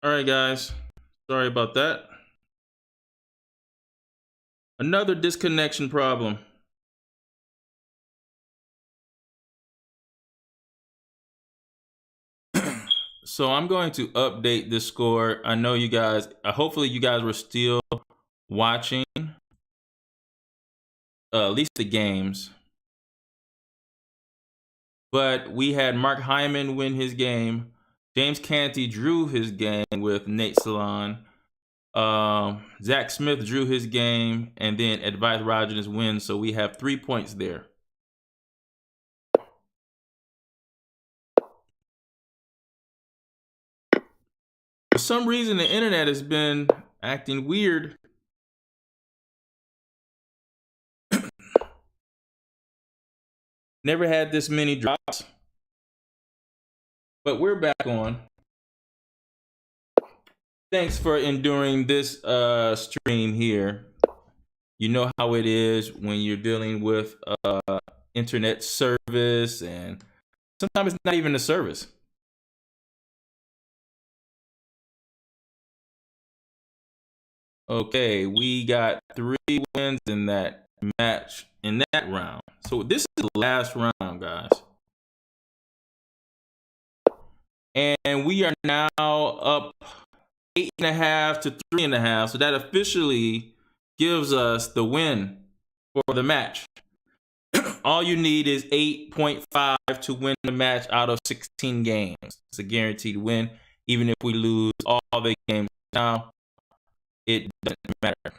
All right, guys. Sorry about that. Another disconnection problem. So I'm going to update the score. I know you guys, hopefully you guys were still watching at least the games. But we had Mark Hyman win his game. James Canty drew his game with Nate Salon. Zach Smith drew his game, and then Advice Rogers wins. So we have 3 points there. For some reason, the internet has been acting weird. Never had this many drops. But we're back on. Thanks for enduring this stream here. You know how it is when you're dealing with internet service, and sometimes it's not even a service. Okay, we got 3 wins in that match, in that round. So this is the last round, guys. And we are now up 8.5 to 3.5. So that officially gives us the win for the match. All you need is 8.5 to win the match out of 16 games. It's a guaranteed win, even if we lose all the games now. It doesn't matter.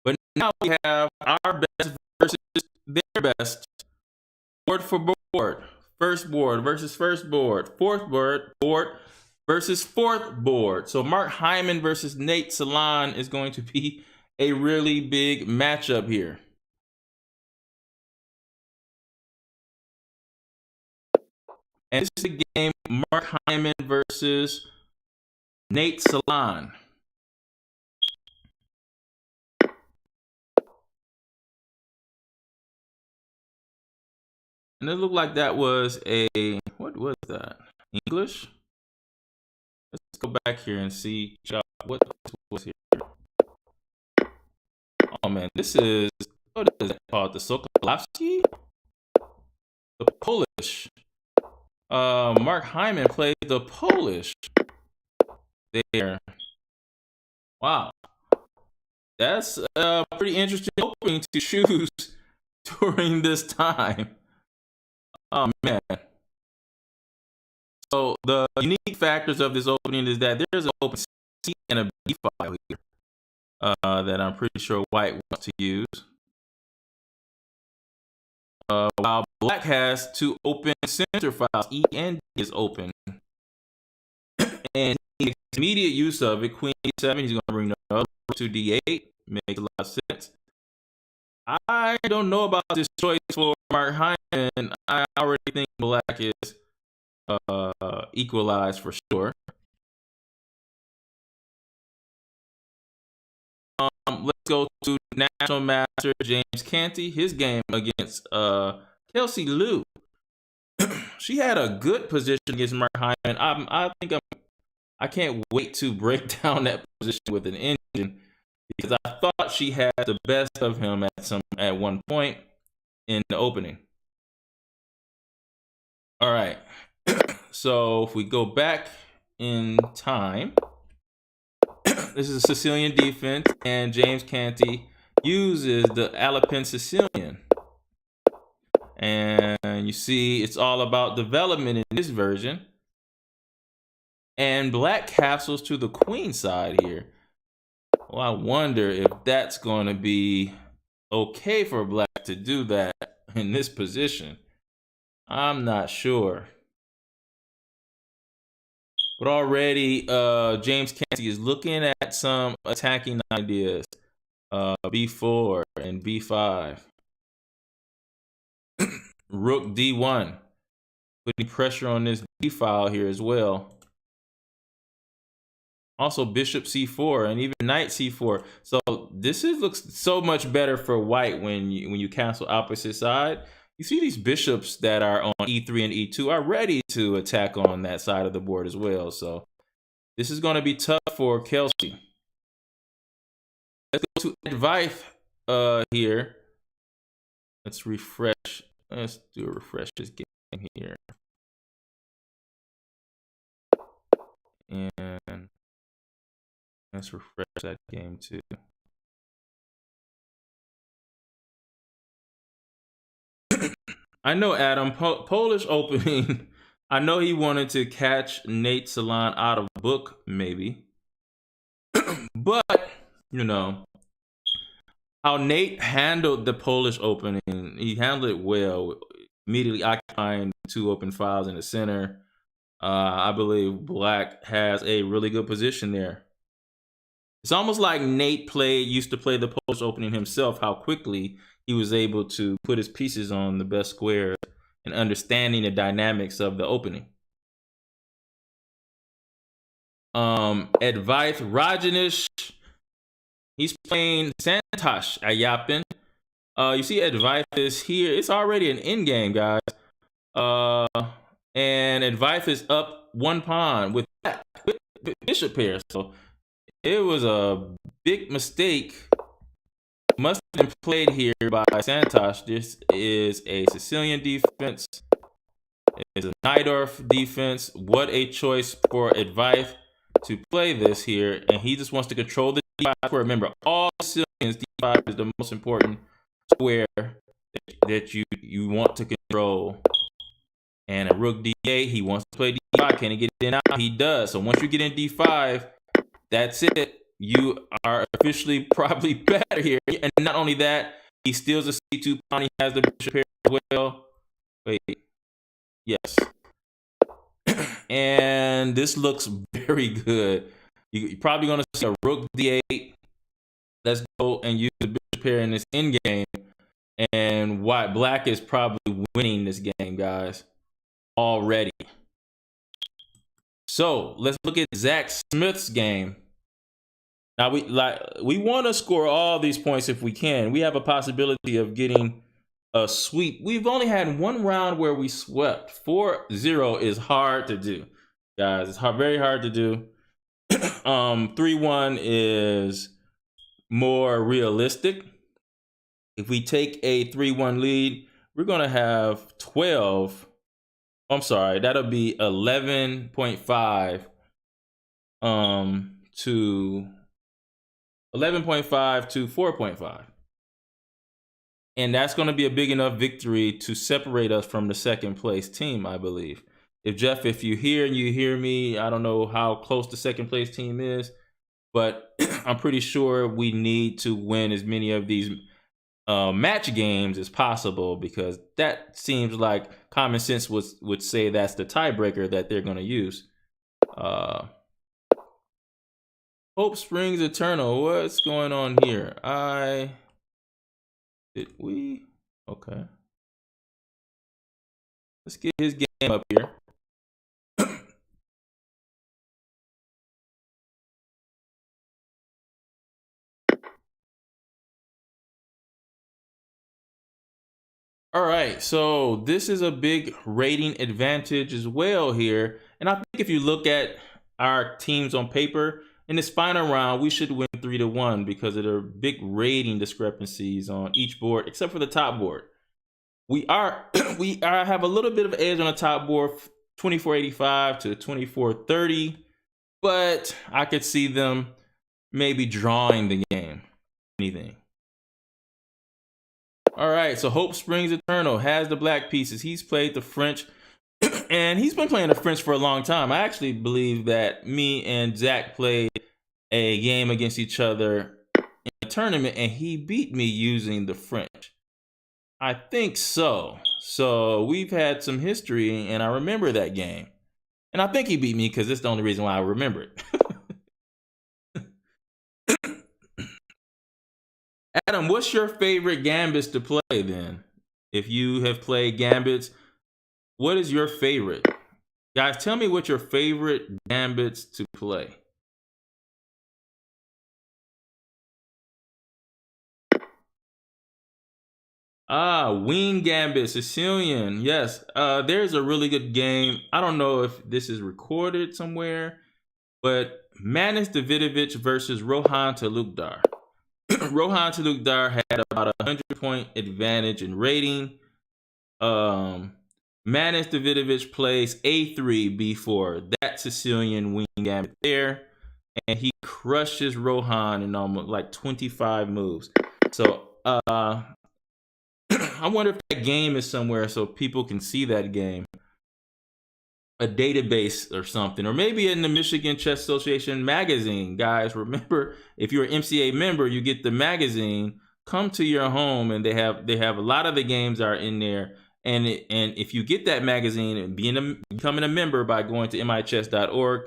But now we have our best versus their best. Board for board. First board versus first board. Fourth board versus fourth board. So Mark Hyman versus Nate Salon is going to be a really big matchup here. And this is the game Mark Hyman versus Nate Salon. And it looked like that was what was that? English? Let's go back here and see what was here. Oh man, this is, what is it called? The Sokolowski? The Polish. Mark Hyman played the Polish there. Wow. That's a pretty interesting opening to choose during this time. Oh man. So the unique factors of this opening is that there's an open C and a B file here that I'm pretty sure White wants to use. While Black has 2 open center files, E and D is open. And he makes immediate use of it. Queen E7, he's going to bring the other to D8. Makes a lot of sense. I don't know about this choice for Mark Hyman. I already think Black is equalized for sure. Let's go to National Master James Canty. His game against Kelsey Liu. She had a good position against Mark Hyman. I can't wait to break down that position with an engine, because I thought she had the best of him at one point in the opening. All right. So if we go back in time, this is a Sicilian defense, and James Canty uses the Alpine Sicilian. And you see, it's all about development in this version. And Black castles to the queen side here. Well, I wonder if that's going to be okay for Black to do that in this position. I'm not sure. But already, James Canty is looking at some attacking ideas. B4 and B5. Rook D1. Putting pressure on this D file here as well. Also Bishop C4 and even Knight C4. So this looks so much better for White when you cancel opposite side. You see these bishops that are on e3 and e2 are ready to attack on that side of the board as well. So this is going to be tough for Kelsey. Let's go to Advice here. Let's refresh. Let's do a refresh this game here. And let's refresh that game too. I know Adam, Polish opening. I know he wanted to catch Nate Salon out of book, maybe. But, you know, how Nate handled the Polish opening, he handled it well, immediately occupying 2 open files in the center. I believe Black has a really good position there. It's almost like Nate used to play the Polish opening himself, how quickly he was able to put his pieces on the best squares and understanding the dynamics of the opening. Advice Rajanish, he's playing Santosh Ayapin. You see Advice is here. It's already an end game, guys. And Advice is up 1 pawn with bishop pair. So it was a big mistake. Must have been played here by Santosh. This is a Sicilian defense. It's a Najdorf defense. What a choice for Advice to play this here. And he just wants to control the d5 square. Remember, all Sicilians, d5 is the most important square that you want to control. And a rook d8, he wants to play d5. Can he get it in out? He does. So once you get in d5, that's it. You are officially probably better here. And not only that, he steals the c2 pawn. He has the bishop here as well. Wait. Yes. And this looks very good. You're probably going to see a rook d8. Let's go and use the bishop pair in this endgame. And White Black is probably winning this game, guys, already. So let's look at Zach Smith's game. Now we want to score all these points if we can. We have a possibility of getting a sweep. We've only had 1 round where we swept. 4-0 is hard to do, guys. It's very hard to do. 3-1 is more realistic. If we take a 3-1 lead, we're gonna have 12. I'm sorry, that'll be 11.5 to 11.5 to 4.5. And that's going to be a big enough victory to separate us from the second place team, I believe. If Jeff, if you're here and you hear me, I don't know how close the second place team is, but I'm pretty sure we need to win as many of these match games as possible, because that seems like common sense would say that's the tiebreaker that they're going to use. Hope Springs Eternal, what's going on here? Okay. Let's get his game up here. All right, so this is a big rating advantage as well here. And I think if you look at our teams on paper, in this final round, we should win 3-1 because of the big rating discrepancies on each board, except for the top board. We have a little bit of edge on the top board, 2485 to 2430, but I could see them maybe drawing the game. Anything. All right, so Hope Springs Eternal has the black pieces. He's played the French, and he's been playing the French for a long time. I actually believe that me and Zach played a game against each other in a tournament, and he beat me using the French. I think so. So we've had some history, and I remember that game. And I think he beat me because it's the only reason why I remember it. Adam, what's your favorite gambits to play then? If you have played gambits, what is your favorite? Guys, tell me what your favorite gambits to play. Wing Gambit, Sicilian. Yes, there's a really good game. I don't know if this is recorded somewhere, but Manis Davidovich versus Rohan Talukdar. Rohan Talukdar had about 100-point advantage in rating. Manis Davidovich plays A3, B4. That Sicilian wing gambit there. And he crushes Rohan in almost like 25 moves. So I wonder if that game is somewhere so people can see that game. A database or something, or maybe in the Michigan Chess Association magazine. Guys, remember, if you're an MCA member, you get the magazine. Come to your home, and they have a lot of the games are in there. And if you get that magazine and becoming a member by going to michess.org,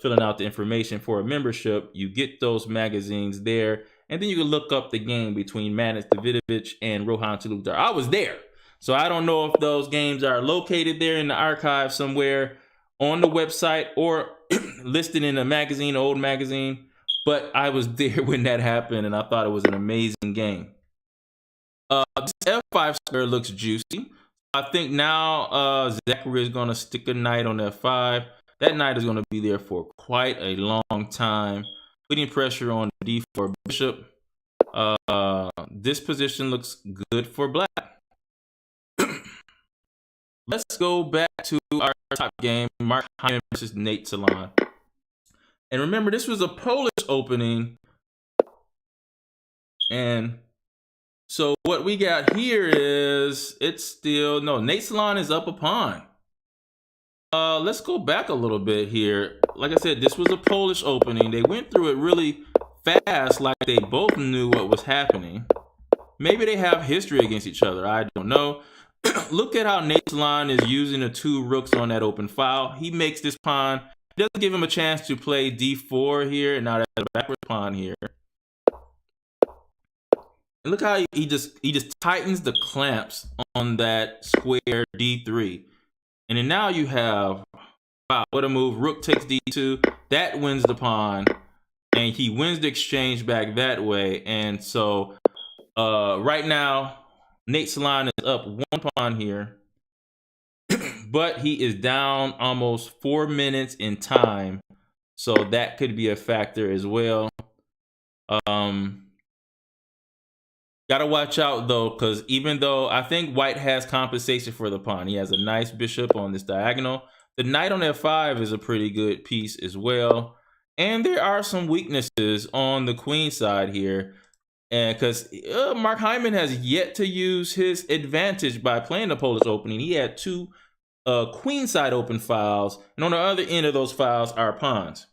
filling out the information for a membership, you get those magazines there, and then you can look up the game between Manis Davidovich and Rohan Talukdar. I was there. So I don't know if those games are located there in the archive somewhere on the website or listed in a magazine, old magazine, but I was there when that happened, and I thought it was an amazing game. This F5 square looks juicy. I think now Zachary is going to stick a knight on F5. That knight is going to be there for quite a long time, putting pressure on the D4 bishop. This position looks good for black. Let's go back to our top game, Mark Hyman versus Nate Salon. And remember, this was a Polish opening. And so what we got here is, Nate Salon is up a pawn. Let's go back a little bit here. Like I said, this was a Polish opening. They went through it really fast, like they both knew what was happening. Maybe they have history against each other. I don't know. Look at how Nate Salon is using the 2 rooks on that open file. He makes this pawn. It doesn't give him a chance to play D4 here. And now that's a backward pawn here. And look how he just tightens the clamps on that square D3. And then now you have, wow, what a move. Rook takes D2. That wins the pawn. And he wins the exchange back that way. And so right now, Nate Salon is up 1 pawn here, but he is down almost 4 minutes in time, so that could be a factor as well. Gotta watch out though, because even though I think White has compensation for the pawn, he has a nice bishop on this diagonal. The knight on F5 is a pretty good piece as well, and there are some weaknesses on the queen side here. And because Mark Hyman has yet to use his advantage by playing the Polish opening. He had 2 queenside open files, and on the other end of those files are pawns.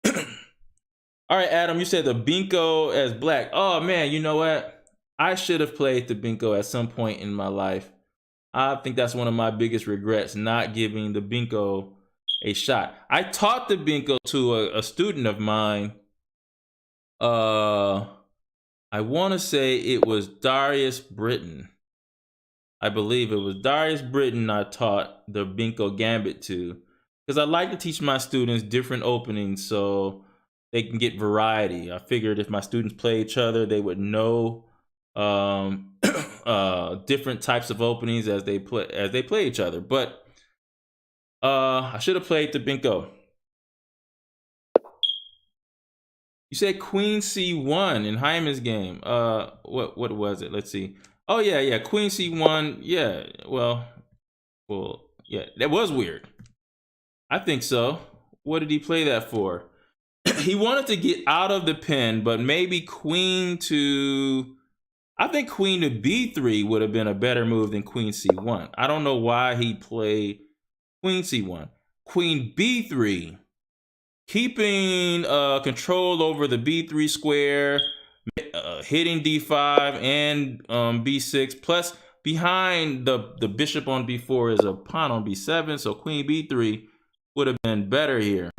All right, Adam, you said the Binko as black. Oh man, you know what? I should have played the Binko at some point in my life. I think that's one of my biggest regrets, not giving the Binko a shot. I taught the Binko to a student of mine. I want to say it was Darius Britton. I believe it was Darius Britton I taught the Binko Gambit to, because I like to teach my students different openings so they can get variety. I figured if my students play each other, they would know different types of openings as they play each other. But I should have played the Binko. You said Queen C1 in Hyman's game. What was it? Let's see. Oh yeah, Queen C1. Yeah, well, yeah, that was weird. I think so. What did he play that for? He wanted to get out of the pin, but maybe Queen to. I think Queen to B3 would have been a better move than Queen C1. I don't know why he played Queen C1. Queen B3. Keeping control over the B3 square, hitting D5 and B6, plus behind the bishop on B4 is a pawn on B7, so Queen B3 would have been better here.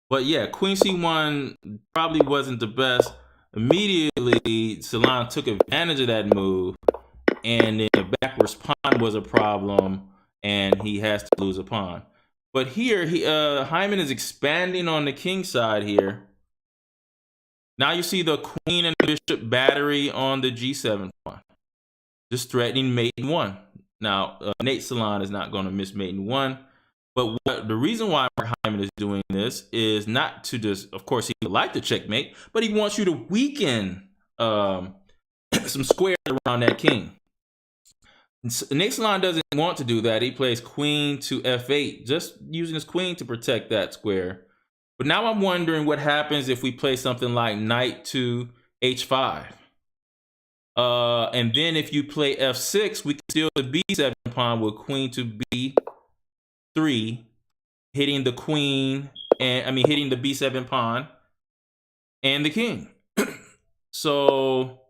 But yeah, Queen C1 probably wasn't the best. Immediately, Salon took advantage of that move, and then the backwards pawn was a problem, and he has to lose a pawn. But here, Hyman is expanding on the king side here. Now you see the queen and bishop battery on the g7 pawn, just threatening mate in 1. Now, Nate Salon is not going to miss mate in 1. But the reason why Mark Hyman is doing this is not to just, of course, he would like to checkmate, but he wants you to weaken some squares around that king. Nate Salon doesn't want to do that. He plays queen to f8, just using his queen to protect that square. But now I'm wondering what happens if we play something like knight to h5. And then if you play f6, we can steal the b7 pawn with queen to b3, hitting the queen, and hitting the b7 pawn and the king. So,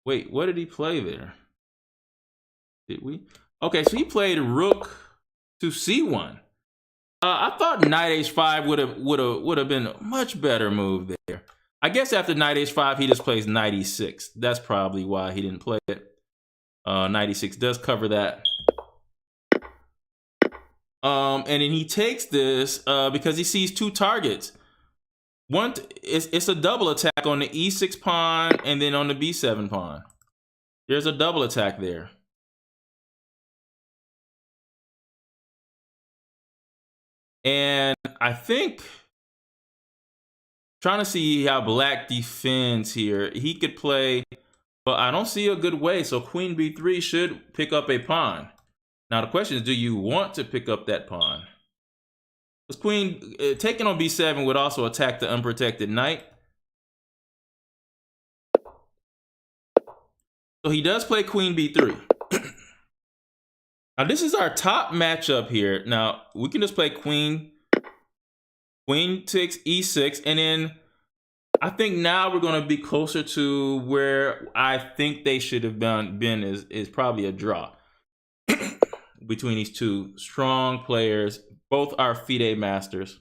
wait, what did he play there? Did we? Okay, so he played rook to c1. I thought knight h5 would have been a much better move there. I guess after knight h5, he just plays knight e6. That's probably why he didn't play it. Knight e6 does cover that. And then he takes this because he sees 2 targets. One, it's a double attack on the e6 pawn and then on the b7 pawn. There's a double attack there. And I think, trying to see how black defends here, he could play, but I don't see a good way. So queen b3 should pick up a pawn. Now the question is, do you want to pick up that pawn? Because queen taking on b7 would also attack the unprotected knight. So he does play queen b3. Now this is our top matchup here. Now we can just play queen takes e6, and then I think now we're going to be closer to where I think they should have been is probably a draw between these two strong players. Both are FIDE masters,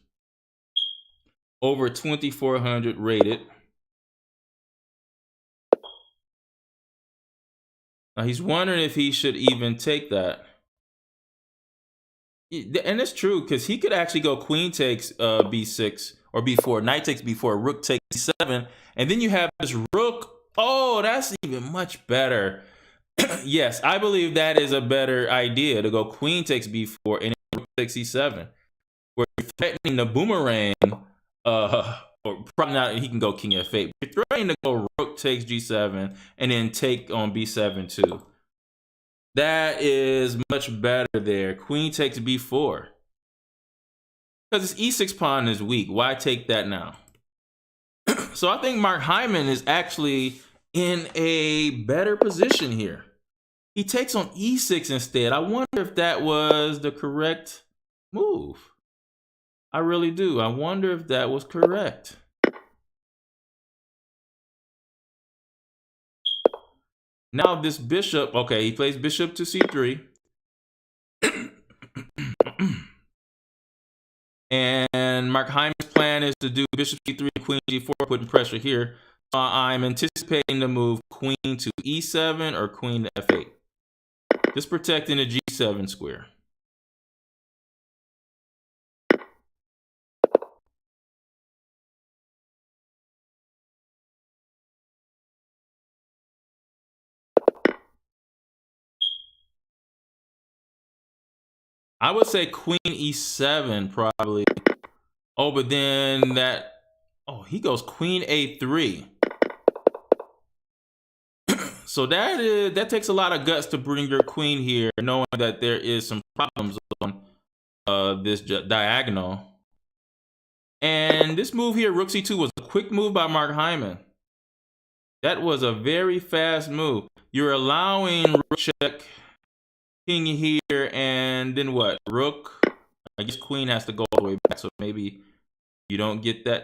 over 2,400 rated. Now he's wondering if he should even take that. And it's true, because he could actually go queen takes b6 or b4, knight takes b4, rook takes c7, and then you have this rook. Oh, that's even much better. Yes, I believe that is a better idea, to go queen takes b4 and rook takes c7, where you're threatening the boomerang, or probably not, he can go king f8. You're threatening to go rook takes g7 and then take on b7 too. That is much better there. Queen takes b4. Because this e6 pawn is weak. Why take that now? So I think Mark Hyman is actually in a better position here. He takes on e6 instead. I wonder if that was the correct move. I really do. I wonder if that was correct. Now this bishop, okay, he plays bishop to c3. And Mark Hyman's plan is to do bishop c3, queen g4, putting pressure here. I'm anticipating the move queen to e7 or queen to f8. Just protecting the g7 square. I would say queen e7 probably. Oh, but then that, oh, he goes queen a3. So that takes a lot of guts to bring your queen here, knowing that there is some problems on this diagonal. And this move here, rook c2, was a quick move by Mark Hyman. That was a very fast move. You're allowing rook check, king here, and then what? Rook. I guess queen has to go all the way back, so maybe you don't get that